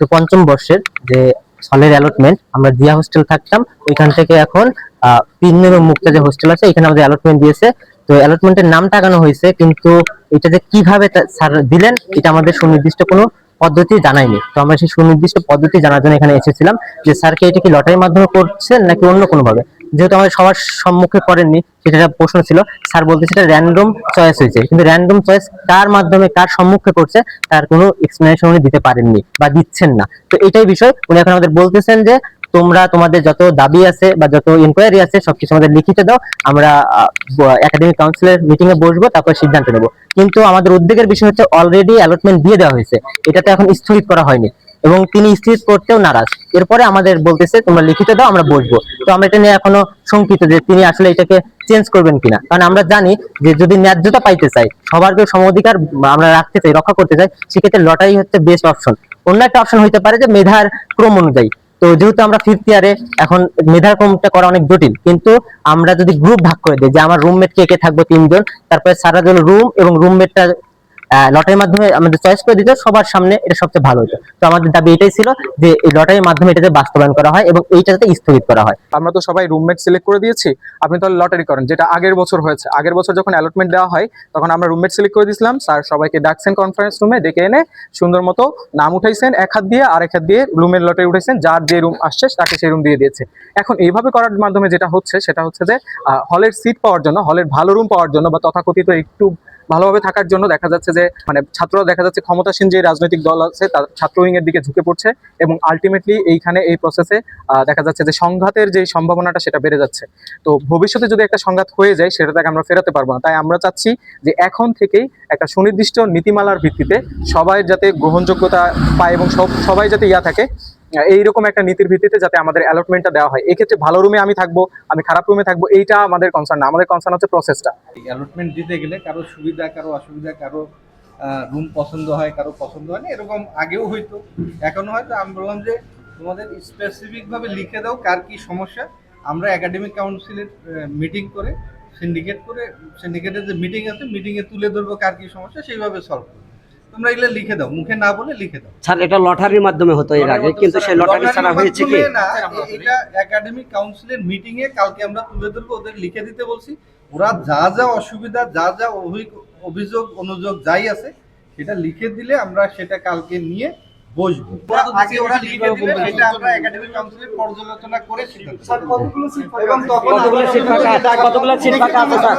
তো পঞ্চম বর্ষের যে হলের অ্যালটমেন্ট, আমরা জিয়া হোস্টেল থাকতাম, ওইখান থেকে এখন পিন এবং মুক্তা যে হোস্টেল আছে এখানে আমাদের অ্যালটমেন্ট দিয়েছে। তো অ্যালটমেন্টের নাম টাকানো হয়েছে, কিন্তু এটা যে কিভাবে স্যার দিলেন এটা আমাদের সুনির্দিষ্ট কোনো পদ্ধতি জানায়নি। তো আমরা সেই সুনির্দিষ্ট পদ্ধতি জানার জন্য এখানে এসেছিলাম যে স্যারকে এটা কি লটারির মাধ্যমে করছেন নাকি অন্য কোনো ভাবে। যেহেতু আমাদের সবার সম্মুখে করেননি, সেটা একটা প্রশ্ন ছিল। স্যার বলতে সেটা র্যান্ডম চয়েস হয়েছে, কিন্তু র্যান্ডম চয়েস কার মাধ্যমে কার সম্মুখে করছে তার কোনো এক্সপ্লেনেশন উনি দিতে পারেননি বা দিচ্ছেন না। তো এটাই বিষয়, উনি এখন আমাদের বলতেছেন যে তোমরা তোমাদের যত দাবি আছে বা যত ইনকোয়ারি আছে সবকিছু আমাদের লিখিত দাও, আমরা একাডেমিক কাউন্সিলের মিটিং এ বসবো, তারপর সিদ্ধান্ত নেব। কিন্তু আমাদের উদ্বেগের বিষয় হচ্ছে অলরেডি অ্যালটমেন্ট দিয়ে দেওয়া হয়েছে, এটাতে এখন স্থগিত করা হয়নি এবং তিনি স্থগিত করতেও নারাজ। এরপরে আমাদের বলতেছে তোমরা লিখিত দাও, আমরা বসবো। তো আমরা এটা নিয়ে এখনো শঙ্কিত যে তিনি আসলে এটাকে চেঞ্জ করবেন কিনা, কারণ আমরা জানি যে যদি ন্যায্যতা পাইতে চাই, সবার যে সম অধিকার আমরা রাখতে চাই, রক্ষা করতে চাই, সেক্ষেত্রে লটারি হচ্ছে বেস্ট অপশন। অন্য একটা অপশন হইতে পারে যে মেধার ক্রম অনুযায়ী। তো যেহেতু আমরা 5th ইয়ারে, এখন মেধার ক্রমটা করা অনেক জটিল, কিন্তু আমরা যদি গ্রুপ ভাগ করে দিই যে আমার রুমমেট কে কে থাকবো 3 জন, তারপরে সারা জন রুম এবং রুমমেটটা লটারির মাধ্যমে আমাদের চয়েস করে দিত সবার সামনে, এটা সবচেয়ে ভালো হতো। তো আমাদের দাবি এটাই ছিল যে এই লটারির মাধ্যমে এটাতে বাস্তবায়ন করা হয় এবং এইটা যাতে স্থগিত করা হয়। আমরা তো সবাই রুমমেট সিলেক্ট করে দিয়েছি, আপনি তাহলে লটারি করেন, যেটা আগের বছর হয়েছে। আগের বছর যখন অ্যালটমেন্ট দেওয়া হয় তখন আমরা রুমমেট সিলেক্ট করে দিয়েছিলাম, স্যার সবাইকে ডাকছেন কনফারেন্স রুমে, ডেকে এনে সুন্দর মতো নাম উঠাইছেন, এক হাত দিয়ে আর এক হাত দিয়ে রুমের লটারি উঠাইছেন, যার যে রুম আসছে তাকে সেই রুম দিয়ে দিয়েছে। এখন এইভাবে করার মাধ্যমে যেটা হচ্ছে সেটা হচ্ছে যে হলের সিট পাওয়ার জন্য, হলের ভালো রুম পাওয়ার জন্য বা তথাকথিত একটু ভালোভাবে থাকার জন্য দেখা যাচ্ছে যে ছাত্ররা দেখা যাচ্ছে ক্ষমতাসীন যে রাজনৈতিক দল আছে তার ছাত্র উইং এর দিকে ঝুঁকে পড়ছে এবং আলটিমেটলি এইখানে এই প্রসেসে দেখা যাচ্ছে যে সংঘাতের যে সম্ভাবনাটা সেটা বেড়ে যাচ্ছে। তো ভবিষ্যতে যদি একটা সংঘাত হয়ে যায় সেটা তাকে আমরা ফেরাতে পারবো না। তাই আমরা চাচ্ছি যে এখন থেকেই একটা সুনির্দিষ্ট নীতিমালার ভিত্তিতে সবাই যাতে গ্রহণযোগ্যতা পায় এবং সবাই যাতে থাকে, এইরকম একটা নীতির ভিত্তিতে যাতে আমাদের অ্যালটমেন্টটা দেওয়া হয়। এক্ষেত্রে ভালো রুমে আমি থাকবো, আমি খারাপ রুমে থাকবো, এইটা আমাদের কনসার্ন না। আমাদের কনসার্ন হচ্ছে প্রসেসটা। অ্যালটমেন্ট দিতে গেলে কারো সুবিধা কারো অসুবিধা, কারো রুম পছন্দ হয় কারো পছন্দ হয় না, এরকম আগেও হয়তো এখনো হয়তো। আমি বললাম যে তোমাদের স্পেসিফিকভাবে লিখে দাও কার কি সমস্যা, আমরা একাডেমিক কাউন্সিলের মিটিং করে সিন্ডিকেটের যে মিটিং আছে মিটিংয়ে তুলে ধরবো কার কি সমস্যা, সেইভাবে সলভ করবো। তোমরা এগুলো লিখে দাও, মুখে না বলে লিখে দাও। স্যার এটা লটারির মাধ্যমে হতো এর আগে, কিন্তু সেই লটারি ছাড়া হয়েছে কি না, এটা একাডেমিক কাউন্সিলের মিটিং এ কালকে আমরা তুলে ধরবো, ওদের লিখে দিতে বলছি। ওরা যা যা অসুবিধা, যা যা অভিযোগ অনুযোগ যাই আছে সেটা লিখে দিলে আমরা সেটা কালকে নিয়ে বসবো। আগে ওরা লিখে দিলে সেটা আমরা একাডেমিক কাউন্সিলে পর্যালোচনা করে সিদ্ধান্ত নেব। কতগুলো সিট ফাঁকা আছে স্যার?